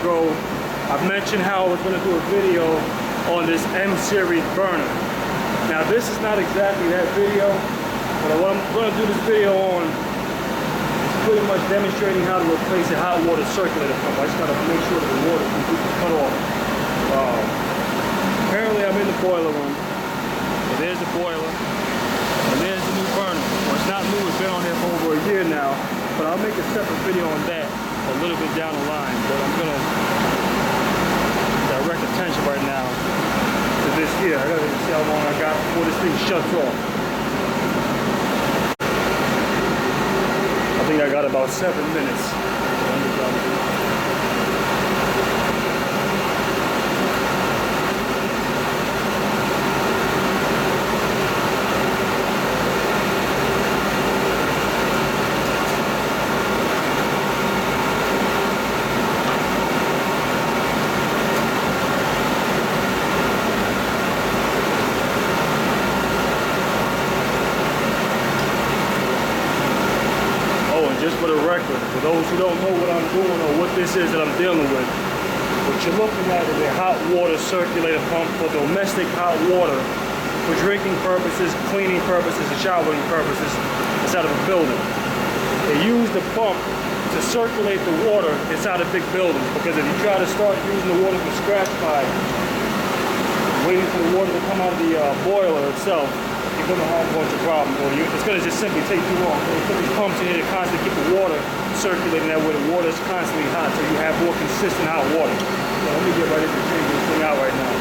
ago, I mentioned how I was going to do a video on this M-series burner. Now this is not exactly that video, but what I'm going to do this video on is pretty much demonstrating how to replace a hot water circulator pump. I just got to make sure that the water is completely cut off. Apparently I'm in the boiler room. So there's the boiler, and there's the new burner. Well, it's not new, it's been on there for over a year now, but I'll make a separate video on that a little bit down the line. But I'm going to direct attention right now to this here. I gotta see how long I got before this thing shuts off. I think I got about 7 minutes. Just for the record, for those who don't know what I'm doing or what this is that I'm dealing with, what you're looking at is a hot water circulator pump for domestic hot water for drinking purposes, cleaning purposes, and showering purposes inside of a building. They use the pump to circulate the water inside of big buildings, because if you try to start using the water from scratch by waiting for the water to come out of the boiler itself, you're going to have a bunch of problems, or it's going to just simply take too long. They put these pumps in here to constantly keep the water circulating that way. The water is constantly hot, so you have more consistent hot water. So let me get ready to change this thing out right now.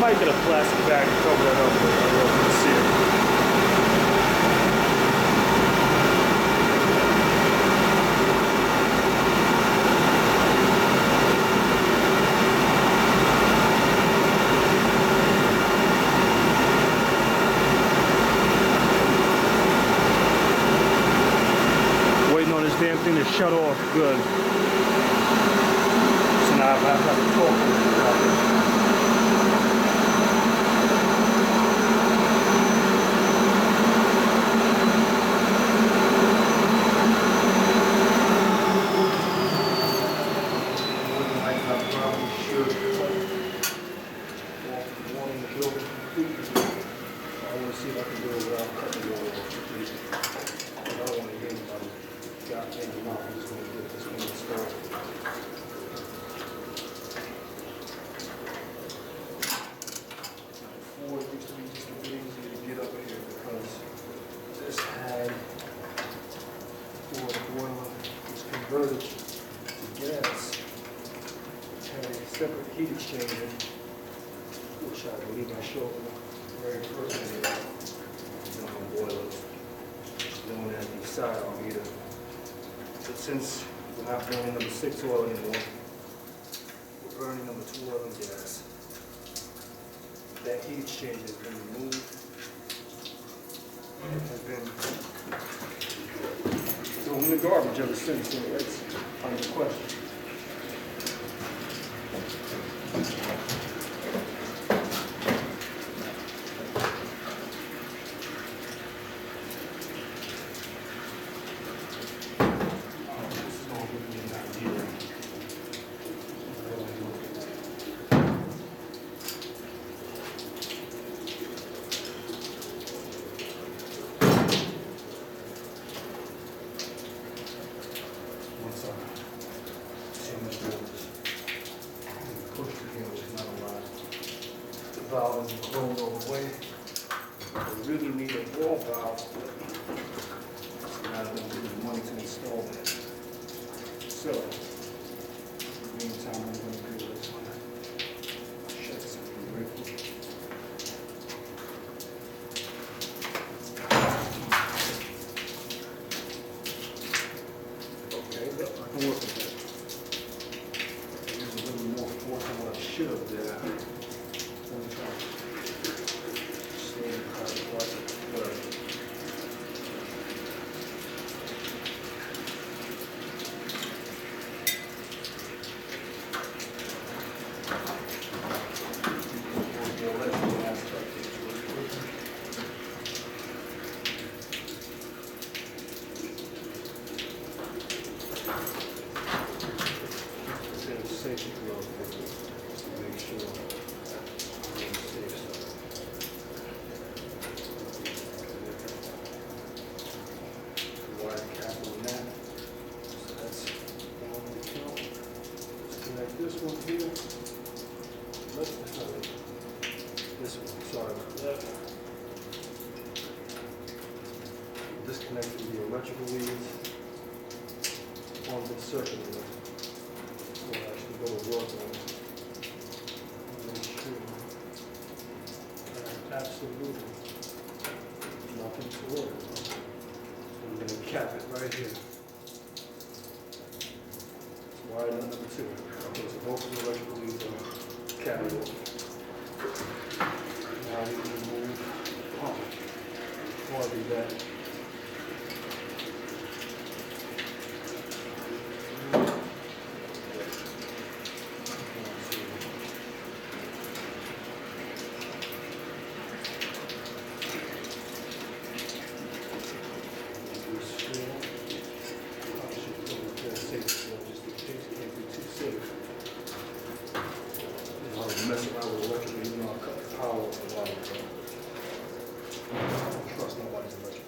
might get a plastic bag to cover that up with. I don't know if you can see it. Waiting on this damn thing to shut off. Good. So now I have to talk to it. Converted to gas, had a separate heat exchanger, which I believe I showed in the very first video on boilers, known as the side-on heater. But since we're not burning number 6 oil anymore, we're burning number 2 oil and gas. That heat exchanger has been removed. It has been thrown in the garbage ever since, so that's out of the question. This is going to give me an idea. The valve isn't closed all the way. I really need a wall valve. Now I'm going to give the money to install that. So, in the meantime, I'm going to do this one. Shut this up real quick. Okay, look, I can work with that. Use a little more force than what I should have there. Let me try. Stay in the car before I get safety glove just to make sure I'm safe. Wire cap on that. So that's on the count. Let's connect this one here. This one, sorry about that. Disconnecting the electrical leads on the circulator. We'll actually go to work on it. Make sure that absolutely nothing to worry about. So I'm going to cap it right here. Wire number 2. Okay, so both of the electrical leads are capped off. Now we can remove the pump. Before I do that, mess around with electrical, even though I cut the power off the wire. I don't trust nobody's electrical.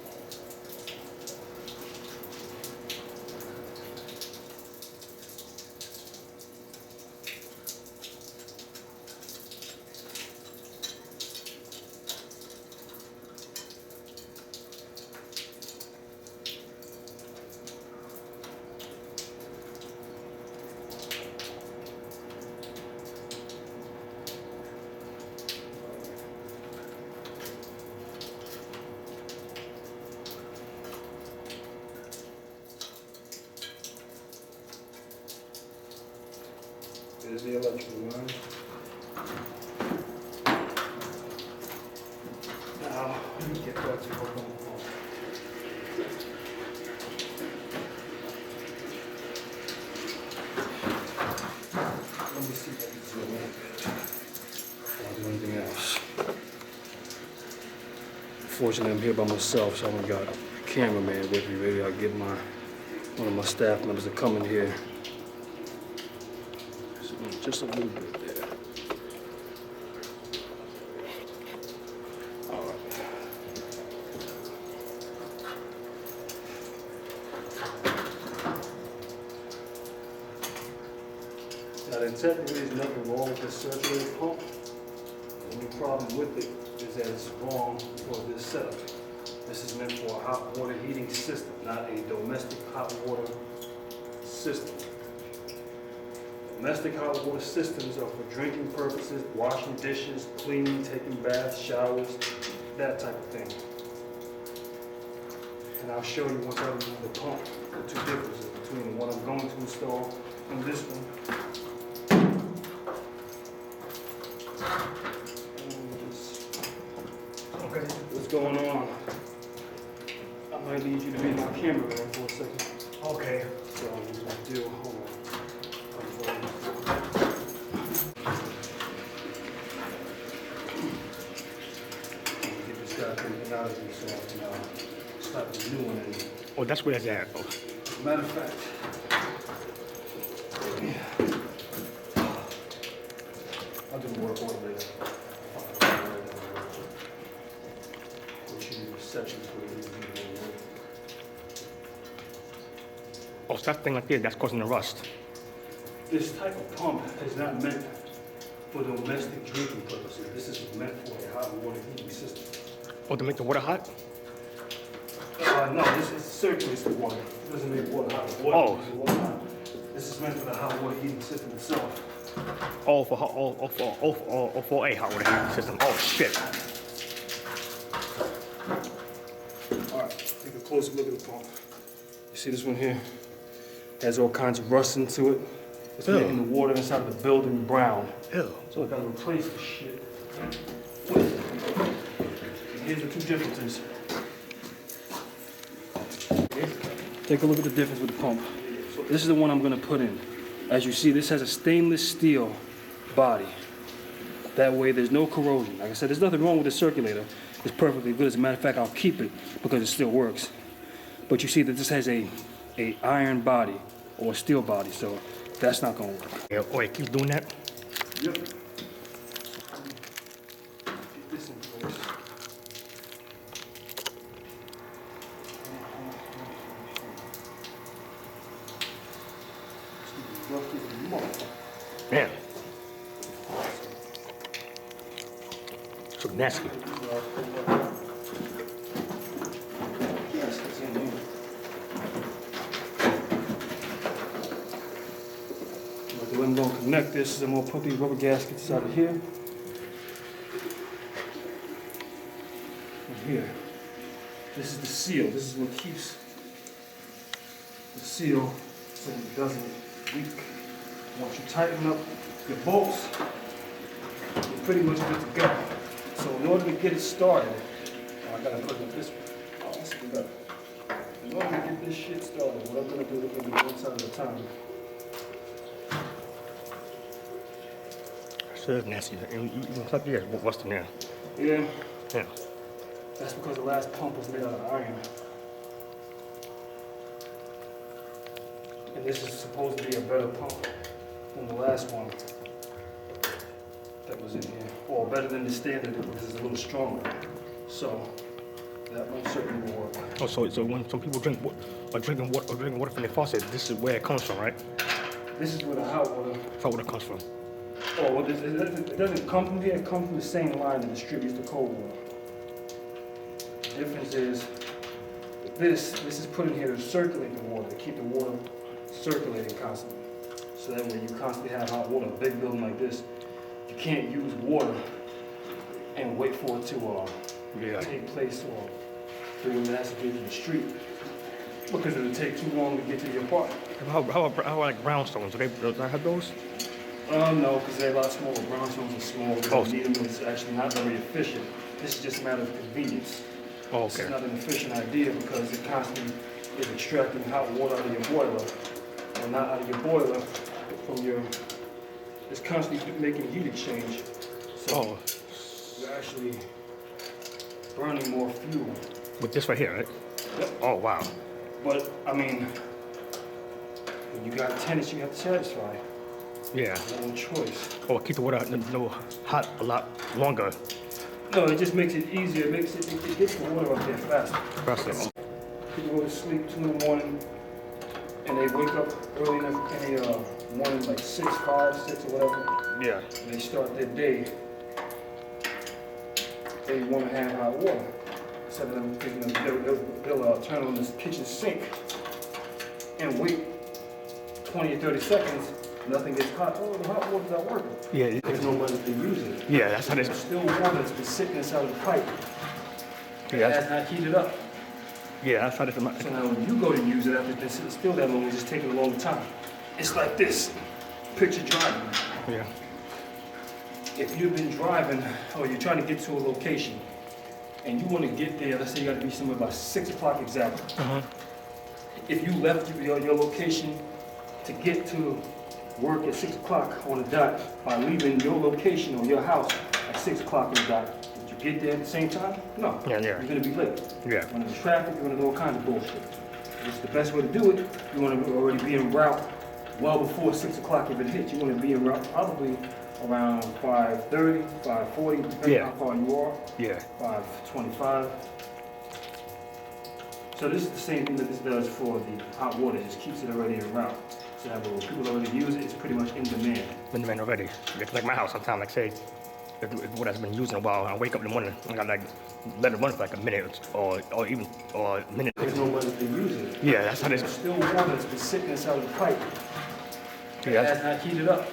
There's the electrical line. Now, let me get back to work on the phone. Let me see if I can zoom in. I'll do anything else. Fortunately, I'm here by myself, so I haven't got a cameraman with me. Maybe I'll get one of my staff members to come in here. Just a little bit there. All right. Now, there technically is nothing wrong with this circulator pump. The only problem with it is that it's wrong for this setup. This is meant for a hot water heating system, not a domestic hot water system. Domestic hot water systems are for drinking purposes, washing dishes, cleaning, taking baths, showers, that type of thing. And I'll show you once I remove the pump, the two differences between the one I'm going to install and this one. Okay, what's going on? I might need you to be my cameraman for a second. Okay. So I'm gonna do, hold on. Get this guy taken out of me so I can start the new one in. Oh, that's where it's at. Oh. Matter of fact, I'll do the work order later. Sections for the Oh, so that thing like this, that's causing the rust. This type of pump is not meant for domestic drinking purposes. This is meant for a hot water heating system. Oh, to make the water hot? No, this circulates the water. It doesn't make water hot. Water makes the water hot. This is meant for the hot water heating system itself. Oh, for a hot water heating system. Oh shit. All right, take a closer look at the pump. You see this one here? It has all kinds of rust into it. It's making the water inside of the building brown. Ew. So I gotta replace the shit with. And here's the two differences. Take a look at the difference with the pump. So this is the one I'm gonna put in. As you see, this has a stainless steel body. That way there's no corrosion. Like I said, there's nothing wrong with the circulator. It's perfectly good. As a matter of fact, I'll keep it because it still works. But you see that this has a iron body or a steel body, so that's not gonna work. Yeah, oh, it keeps doing that? Yep. Get this in place. Man. So nasty. Yes, it's in here. What I'm going to connect this is I'm going to put these rubber gaskets out of here. And here. This is the seal. This is what keeps the seal so it doesn't leak. Once you tighten up your bolts, you're pretty much good to go. So in order to get it started, I gotta put it this way. Oh, this is better. In order to get this shit started, what I'm gonna do is I'm gonna do one side at a time. So it's nasty. You can clap your ears. What's in there? Yeah. Yeah. That's because the last pump was made out of iron. And this is supposed to be a better pump than the last one that was in here. Or better than the standard because it's a little stronger. So that one certainly will work. Oh, so when some people drinking water from the faucet, this is where it comes from, right? This is where the hot water. That's where it comes from. Oh, well, it doesn't come from here. It comes from the same line that distributes the cold water. The difference is this is put in here to circulate the water, to keep the water circulating constantly. So that when you constantly have hot water, a big building like this, you can't use water and wait for it to take place or for when it has to get to the street. Because it'll take too long to get to your apartment. How like brownstones? Do I have those? No, because they're a lot smaller. Brownstones are small. They Oh. don't need them. It's actually not very efficient. This is just a matter of convenience. Oh, It's okay. not an efficient idea because it constantly is extracting hot water out of your boiler, and not out of your boiler from your. It's constantly making heat exchange, so Oh, you're actually burning more fuel. with this right here, right? Yep. Oh, wow. But I mean, when you got tenants, you have to satisfy. Yeah. No choice. Oh, keep the water no hot a lot longer. No, it just makes it easier. It gets the water up there faster. Process. People go to sleep 2 in the morning, and they wake up early enough in the morning, like 6, 5, 6 or whatever. Yeah. And they start their day. They want to have hot water. Instead of them thinking they'll turn on this kitchen sink and wait 20 or 30 seconds. Nothing gets hot. Oh, the hot water's not working. Yeah. There's nobody to use it. Yeah, that's how There's they. still water that's been sitting inside of the pipe. It Yeah. has not heated up. Yeah, that's how they. So now when you go to use it after it's sitting still that long, it's just taking a long time. It's like this. Picture driving. Yeah. If you've been driving or you're trying to get to a location and you want to get there, let's say you got to be somewhere by 6 o'clock exactly. If you left your location to get to work at 6 o'clock on the dot by leaving your location or your house at 6 o'clock on the dot, did you get there at the same time? No. Yeah. You're going to be late. Yeah. When there's traffic, you're going to do all kinds of bullshit. It's the best way to do it. You want to already be en route well before 6 o'clock if it hits. You want to be en route probably around 5:30, 5:40, depending Yeah. how far you are. Yeah. 5:25. So this is the same thing that this does for the hot water. It just keeps it already en route. So that when people already use it, it's pretty much in demand. Been demand already. It's like my house sometimes, like say, if water has been used in a while, I wake up in the morning, I gotta like let it run for like a minute or a minute. There's nobody to use it. Yeah, that's how they. There's still water that's been sitting inside of the pipe. It Yeah. has not heated up.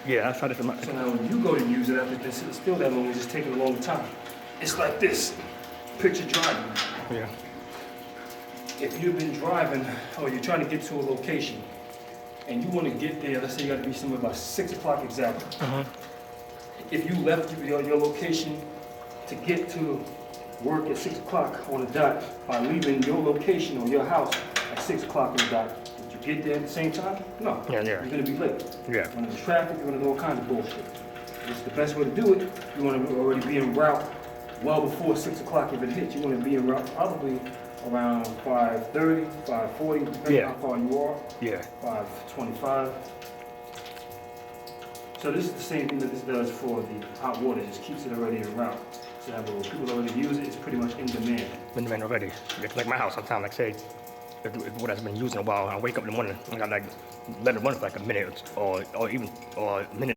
Yeah, that's how they. So now when you go to use it after it's sitting still that long, it's just taking a long time. It's like this. Picture driving. Yeah. If you've been driving or you're trying to get to a location and you want to get there, let's say you got to be somewhere by 6 o'clock exactly. If you left your location to get to work at 6 o'clock on the dot by leaving your location or your house at 6 o'clock on the dot, did you get there at the same time? No. Yeah. You're going to be late. Yeah. When there's traffic, you're going to do all kinds of bullshit. It's the best way to do it. You want to already be en route well before 6 o'clock if it hits. You want to be en route probably around 5:30, 5:40, depending Yeah. how far you are. Yeah. 5:25. So this is the same thing that this does for the hot water. It just keeps it already en route. So that when people already use it, it's pretty much in demand. Been demand already. It's like my house sometimes, like say, if water has been used in a while, I wake up in the morning, I gotta like let it run for like a minute or a minute.